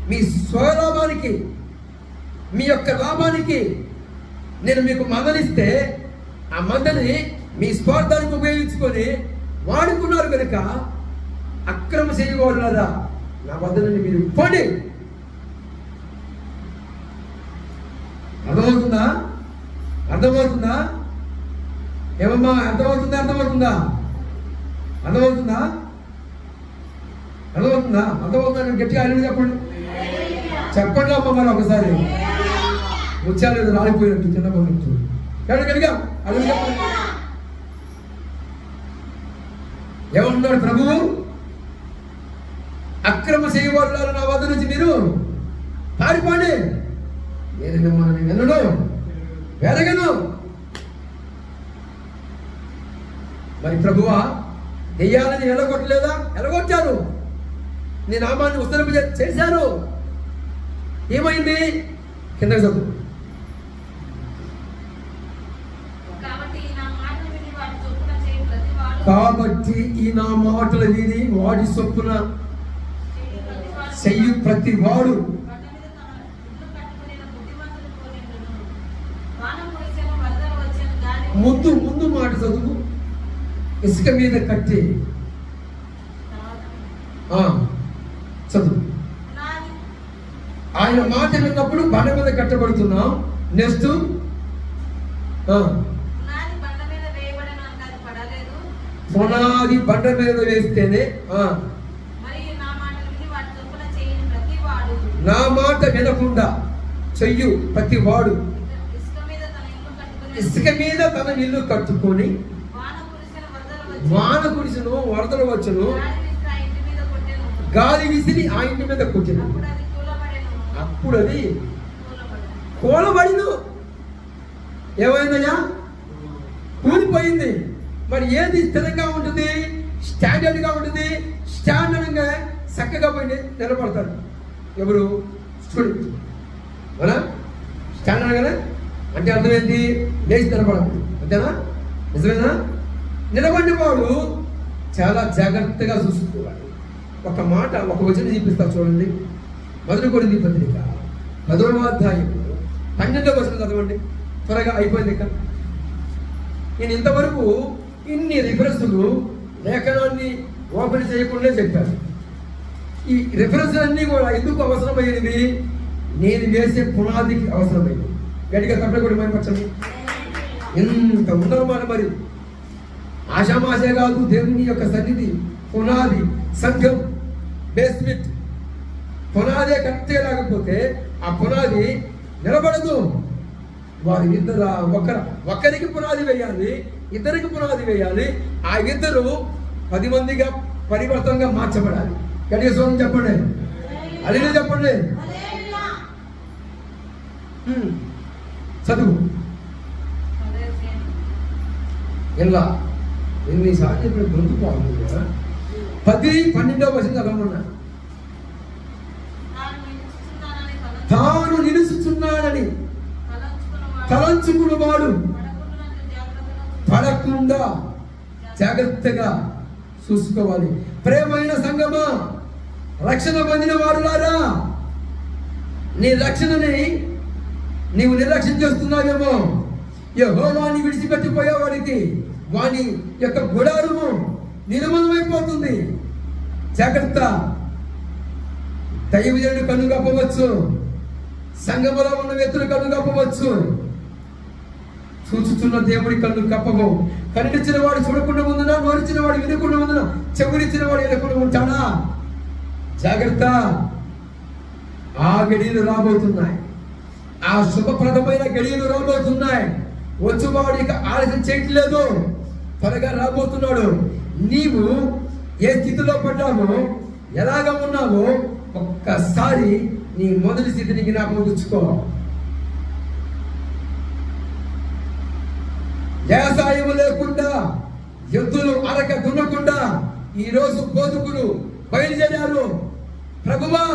మీ స్వలాభానికి, మీ యొక్క లాభానికి నేను మీకు మందనిస్తే ఆ మందని మీ స్వార్థానికి ఉపయోగించుకొని వాడుకున్నారు కనుక అక్రమ చేయకూడదా, నా వద్ద నుండి మీరు పోండి. అర్థమవుతుందా? అర్థమవుతుందా? ఏమమ్మా అర్థమవుతుందా? అర్థమవుతుందా? అర్థమవుతుందా? అర్థమవుతుందా? అర్థమవుతుందా? గట్టిగా అడిగి చెప్పండి. చెప్పండి అమ్మ మరి ఒకసారి. ముచ్చాలేదు రాలిపోయినట్టు చిన్న పడినట్టు గట్టిగా అడిగి చెప్పండి. ఏమన్నాడు ప్రభువు? అక్రమ చేయవాళ్ళు నా వద్ద నుంచి మీరు పారిపోండి, నేను మిమ్మల్ని వినను, వెరగను. మరి ప్రభువా దెయ్యాలని ఎలగొట్టలేదా? ఎలగొట్టారు. నీ నామాన్ని ఉత్తరింప చేశారు. ఏమైంది? కిందకి చదువు. కాబట్టి ఈ నా మాటలు విని వాడి చొప్పున చెయ్యి ప్రతి వాడు ముందు మాట చదువు. ఇసుక మీద కట్టి చదువు. ఆయన మాట విన్నప్పుడు బండ మీద కట్టబడుతున్నాం. నెక్స్ట్ పునాది బండ మీద వేస్తేనే నా మాట వినకుండా చెయ్యు ప్రతి వాడు ఇసుక మీద తన ఇల్లు కట్టుకొని వాన కురిసెను, వరదలు వచ్చును, గాలి విసిరి ఆ ఇంటి మీద కొట్టిను. అప్పుడు అది కూలబడిను. ఏమైందయ్యా? కూలిపోయింది. మరి ఏది స్థిరంగా ఉంటుంది? స్టాండర్డ్గా ఉంటుంది. స్టాండర్డ్గా చక్కగా పోయి నిలబడతారు. ఎవరు? స్టూడెంట్. అవునా? స్టాండర్డ్గానే అంటే అర్థం ఏంటి? లేచి నిలబడాలి. అంతేనా? నిజమేనా? నిలబడిన వాడు చాలా జాగ్రత్తగా చూసుకోవాలి. ఒక మాట, ఒక వచనం చూపిస్తా చూడండి. మొదటి కొరింథీ పత్రిక 10వ అధ్యాయం 12వ వచనం చదవండి. త్వరగా అయిపోయింది. ఇక నేను ఇంతవరకు ఇన్ని రిఫరెన్సులు లేఖనాన్ని ఓపెన్ చేయకుండా చెప్పాను. ఈ రిఫరెన్స్ అన్నీ కూడా ఎందుకు అవసరమైనవి? నేను వేసే పునాదికి అవసరమైనవి. గట్టిగా తప్ప కూడా మైపరచండి. ఎంత ఉందన్నమాట. మరి ఆశామాషే కాదు, దేవుని యొక్క సన్నిధి పునాది, సంఘం బేస్మెంట్. పునాదే కరెక్ట్గా లేకపోతే ఆ పునాది నిలబడదు. వారి ఇద్దరు ఒకరికి పునాది వేయాలి, ఇద్దరికి పునాది వేయాలి. ఆ ఇద్దరు 10 మందిగా పరివర్తనంగా మార్చబడాలి. గట్టిగా స్వరం చెప్పండి. అడిగి చెప్పండి. చదువు. ఇలా ఎన్నిసార్లు చెప్పిన గొంతు బాగుంది కదా. 10-12వ వచనం చదవమన్నా. తాను నిలుచుచున్నాడని తలంచుకున్నవాడు పడకుండా జాగ్రత్తగా చూసుకోవాలి. ప్రేమైన సంగమా, రక్షణ పొందిన వారులారా, నీ రక్షణని నీవు నిర్లక్ష్యం చేస్తున్నావేమో. యెహోవాని విడిచిపెట్టిపోయేవాడికి వాని యొక్క గుడారము నిర్మలమైపోతుంది. జాగ్రత్త. దైవజనుడు కన్ను కప్పవచ్చు, సంఘములో ఉన్న వ్యక్తులు కన్ను కప్పవచ్చు, చూచుతున్న దేవుడి కన్ను కప్పవు. కనిపించిన వాడు చూడకుండా ఉందినా, నోరిచిన వాడు వినకుండా ఉందినా, చెవులిచ్చిన వాడు వినకుండా ఉంటాడా? జాగ్రత్త. ఆ గడియలు రాబోతున్నాయి. ఆ శుభప్రదమైన గడియలు రాబోతున్నాయి. వచ్చువాడు ఇక ఆలస్యం చేయట్లేదు, త్వరగా రాబోతున్నాడు. నీవు ఏ స్థితిలో పడ్డావో, ఎలాగ ఉన్నావో ఒక్కసారి నీ మొదటి స్థితిని జ్ఞాపకం తెచ్చుకో. వ్యవసాయం లేకుండా, ఎద్దులు అరక దున్నకుండా ఈరోజు బోధకులు బయలుదేరారు. ప్రభువా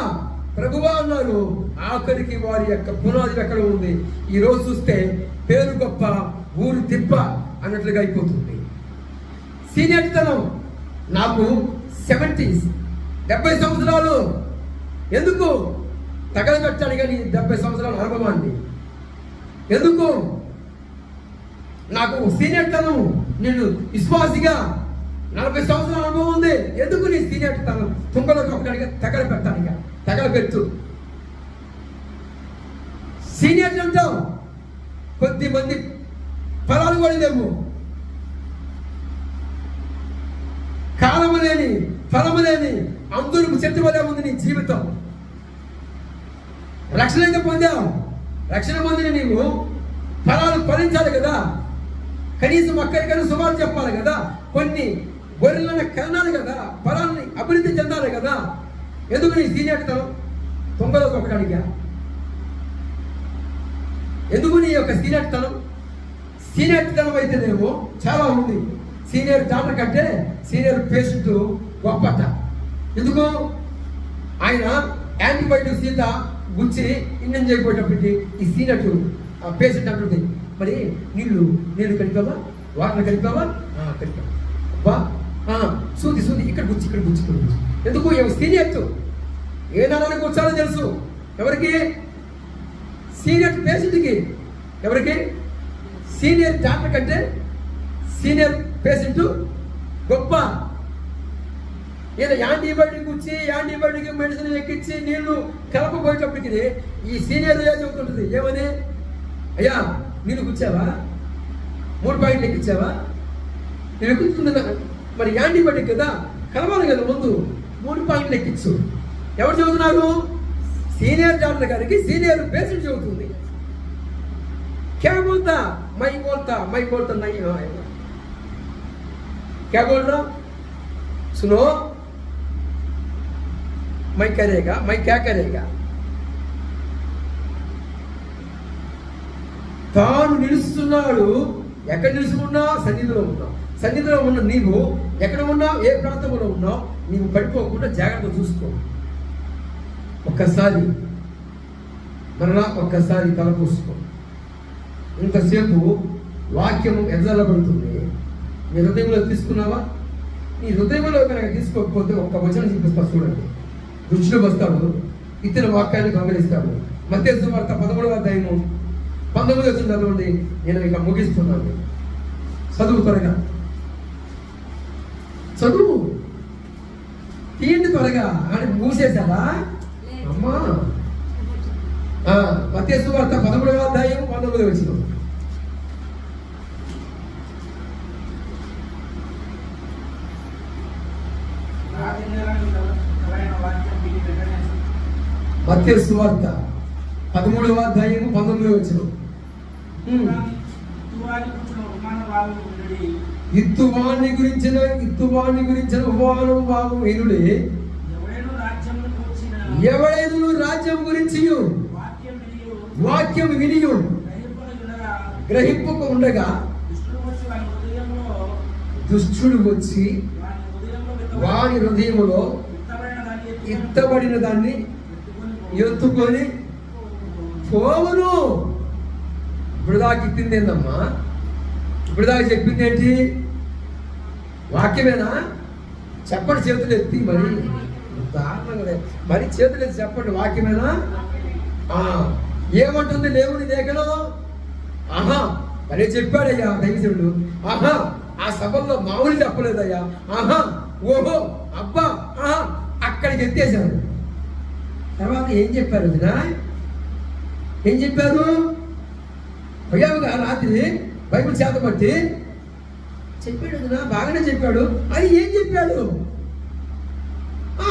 ప్రభువా అన్నారు. ఆఖరికి వారి యొక్క పునాది ఎక్కడ ఉంది? ఈరోజు చూస్తే పేరు గొప్ప, ఊరు తిప్ప అన్నట్లుగా అయిపోతుంది. సీనియర్తనం. నాకు 70 సంవత్సరాలు. ఎందుకు? తగలబెట్టాడు కానీ 70 సంవత్సరాల అనుభవాన్ని. ఎందుకు? నాకు సీనియర్ తనం, నేను విశ్వాసిగా 40 సంవత్సరాల అనుభవం ఉంది. ఎందుకు నీ సీనియర్ తనం తుంగలో ఒకటిగా తగలబెట్టాలిగా? తగలబెట్టు. సీనియర్ అంటావు, కొద్ది మంది ఫలాలు కూడా లేవు, కాలము లేని ఫలము లేని అందరూ చెట్టు వలే ఉంది నీ జీవితం. రక్షణ అయితే పొందావు, రక్షణ పొందిన నీవు ఫలాలు ఫలించాలి కదా, కనీసం అక్కడికైనా సుమారు చెప్పాలి కదా, కొన్ని గొర్రెలను కనాలి కదా, ఫలాన్ని అభివృద్ధి చెందాలి కదా. ఎందుకు నీ సీనియర్ తనం తొంగలో తొక్కడానికా? ఎందుకు నీ యొక్క సీనియర్ తనం? సీనియర్ తనం అయితేనేమో చాలా ఉంది. సీనియర్ డాక్టర్ కంటే సీనియర్ పేషెంట్ గొప్పట. ఎందుకు? ఆయన యాంటీబయాటిక్ సీత గుచ్చి ఇంజన్ చేయకపోయేటప్పటికి ఈ సీనియర్ పేషెంట్ అంటుంది, మరి నీళ్ళు కలిపావా, వాటర్ కలిపావా? కలిపావా. బా సూది ఇక్కడ గుచ్చి ఇక్కడ గుచ్చి. ఎందుకు? సీనియర్ ఏ నరానికి వచ్చాలో తెలుసు. ఎవరికి? సీనియర్ పేషెంట్కి. ఎవరికి? సీనియర్ డాక్టర్ కంటే సీనియర్ పేషెంట్ గొప్ప. ఏదో యాంటీబయాటిక్ గుచ్చి యాంటీబయాటిక్ మెడిసిన్ ఎక్కించి నీళ్లు కలపబోయేటప్పటికి ఈ సీనియర్ ఏజ్ అవుతుంటుంది. ఏమని? అయ్యా నీళ్ళు గుచ్చావా, 3 పాయింట్లు ఎక్కించావా? నేను ఎక్కుతుందా? మరి యాంటీబయాటిక్ కదా, కలవాలి కదా, ముందు 3 పాయింట్లు ఎక్కించు. ఎవరు చదువుతున్నారు? సీనియర్ డాక్టర్ గారికి సీనియర్ పేషెంట్ చదువుతుంది. क्या बोलता? मैं बोलता नहीं है. क्या बोल रहा? सुनो, मैं करेगा, मैं क्या करेगा? తాను నిలుస్తున్నాడు. ఎక్కడ నిలుచుకున్నా? సన్నిధిలో ఉన్నావు. సన్నిధిలో ఉన్న నీవు ఎక్కడ ఉన్నావు? ఏ ప్రాంతంలో ఉన్నావు? నీవు పడిపోకుండా జాగ్రత్త చూసుకో. ఒక్కసారి తలపోసుకో. ఇంతసేపు వాక్యము ఎదలబడుతుంది. నీ హృదయంలో తీసుకున్నావా? నీ హృదయంలో కనుక తీసుకోకపోతే ఒక్క వచనం చూపిస్తా చూడండి. దుష్టుడు వస్తాడు, ఇతర వాక్యాన్ని గమనిస్తాడు. మత్తయి సువార్త 13వ అధ్యాయము 19వ వచనం చదవండి. నేను ఇక ముగిస్తున్నాను. చదువు త్వరగా, చదువు తీయండి త్వరగా. అని మూసేశారా అమ్మా? మత్తయి సువార్త 13వ అధ్యాయం 19వ వచనం. మత్తయి సువార్త 13వ అధ్యాయం 19వ వచనం. ఇత్తువాణి గురించిన ఉపమానం వాగు వినుడే. ఎవడైనా రాజ్యం గురించి వాక్యం వినియు గ్రహింపక ఉండగా దుష్టుడు వచ్చి వారి హృదయములో ఇత్తబడిన దాన్ని ఎత్తుకొని పోవును. ఇప్పుడు దాకా ఇప్పింది ఏందమ్మా? ఇప్పుడు దాకా చెప్పింది ఏంటి? వాక్యమేనా? చెప్పండి, చేతులు ఎత్తి. దారుణంగా మరి చేతులు ఎత్తి చెప్పండి. వాక్యమేనా? ఏమంటుంది దేవుని లేఖనం? మరే చెప్పాడయ్యా దైవజనుడు. ఆ సభల్లో మామూలు చెప్పలేదయ్యా. ఓహో అబ్బా అక్కడికి ఎత్తేశారు. తర్వాత ఏం చెప్పారు? వదినా ఏం చెప్పారు? పోయావుగా రాత్రి బైబిల్ చేత బట్టి చెప్పాడు వదినా, బాగానే చెప్పాడు. అది ఏం చెప్పాడు?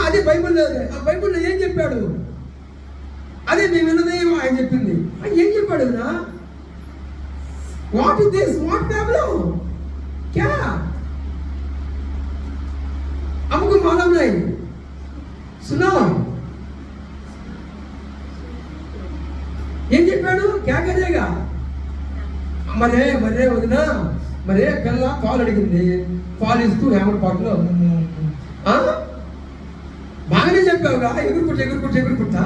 అదే బైబిల్లో, ఆ బైబిల్లో ఏం చెప్పాడు? అదే మేము విన్నదేమో ఆయన చెప్పింది. ఏం చెప్పాడు వదినా? What is this? What problem? क्या हमको मालूम नहीं. सुनो, ఏం చెప్పాడు? क्या करेगा? మరే వదినా, మరే పిల్ల పాలు అడిగింది, పాలు ఇస్తూ హేమపాటులో బాగానే చెప్పావుగా, ఎగురుకుంటా.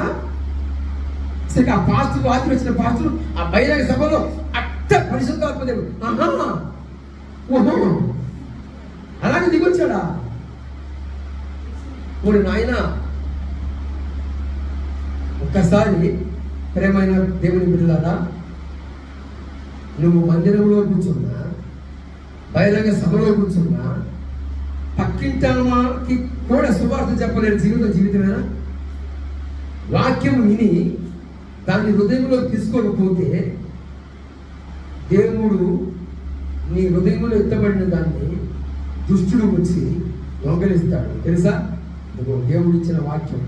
సరే ఆ పాస్టర్ రాత్రి వచ్చిన పాస్టర్ ఆ బహిరంగ సభలో అట్ట పరిశుద్ధాత్మ దేవుడు ఓహో అలాగే దిగొచ్చాడా? ఓడి నాయన ఒక్కసారి ప్రేమైన దేవుని బిడ్డలారా, నువ్వు మందిరంలో కూర్చున్నా, బహిరంగ సభలో కూర్చున్నా, పక్కింటి కూడా సువార్త చెప్పలేని జీవితమేనా? వాక్యం విని దాన్ని హృదయంలో తీసుకోకపోతే దేవుడు నీ హృదయంలో ఎత్తబడిన దాన్ని దుష్టుడు వచ్చి దొంగలిస్తాడు. తెలుసా? దేవుడు ఇచ్చిన వాక్యం.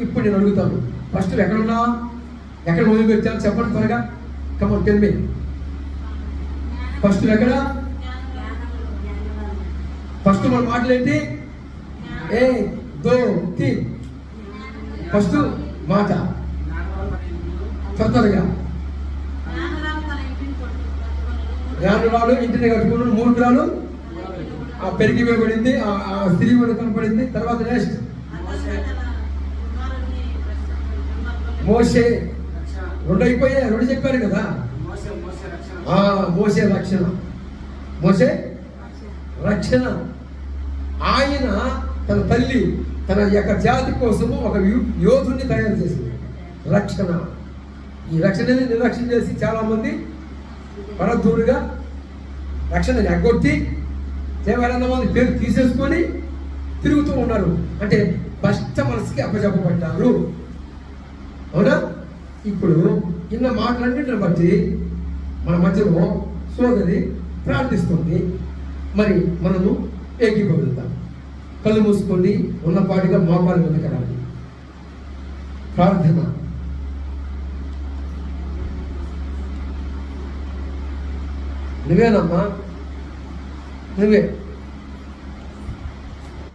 ఇప్పుడు నేను అడుగుతాను, ఫస్ట్ ఎక్కడున్నా, ఎక్కడ మొదలుపెట్టాను చెప్పండి త్వరగా. Come on tell me. ఫస్ట్ ఎక్కడ? ఫస్ట్ మన మాటలేంటి? ఏ దో తి. ఫస్ట్ మాట త్వరగా. జ్ఞానురాలు ఇంటిని కట్టుకున్నాడు, మూర్ఖురాలు పెరిగి వేయబడింది, ఆ స్త్రీ కూడా కనపడింది. తర్వాత నెక్స్ట్ మోషే. రెండు అయిపోయాయి, రెండు చెప్పారు కదా. మోషే రక్షణ, మోషే రక్షణ. ఆయన తన తల్లి తన యొక్క జాతి కోసము ఒక యోధుని తయారు చేసింది. రక్షణ. ఈ రక్షణని నిర్లక్ష్యం చేసి చాలా మంది పరదూరుగా రక్షణని ఎగ్గొట్టి మంది పేరు తీసేసుకొని తిరుగుతూ ఉన్నారు. అంటే కష్ట మనసుకి అప్పచెప్పబడ్డారు. అవునా? ఇప్పుడు ఇన్న మాటలన్నింటిని బట్టి మన మధ్యలో సోదరి ప్రార్థిస్తుంది. మరి మనము ఏకీభవిద్దాం. కళ్ళు మూసుకొని ఉన్నపాటిగా మోకాలు వెనకరాలి. ప్రార్థన. నువ్వేనమ్మా, నువ్వే.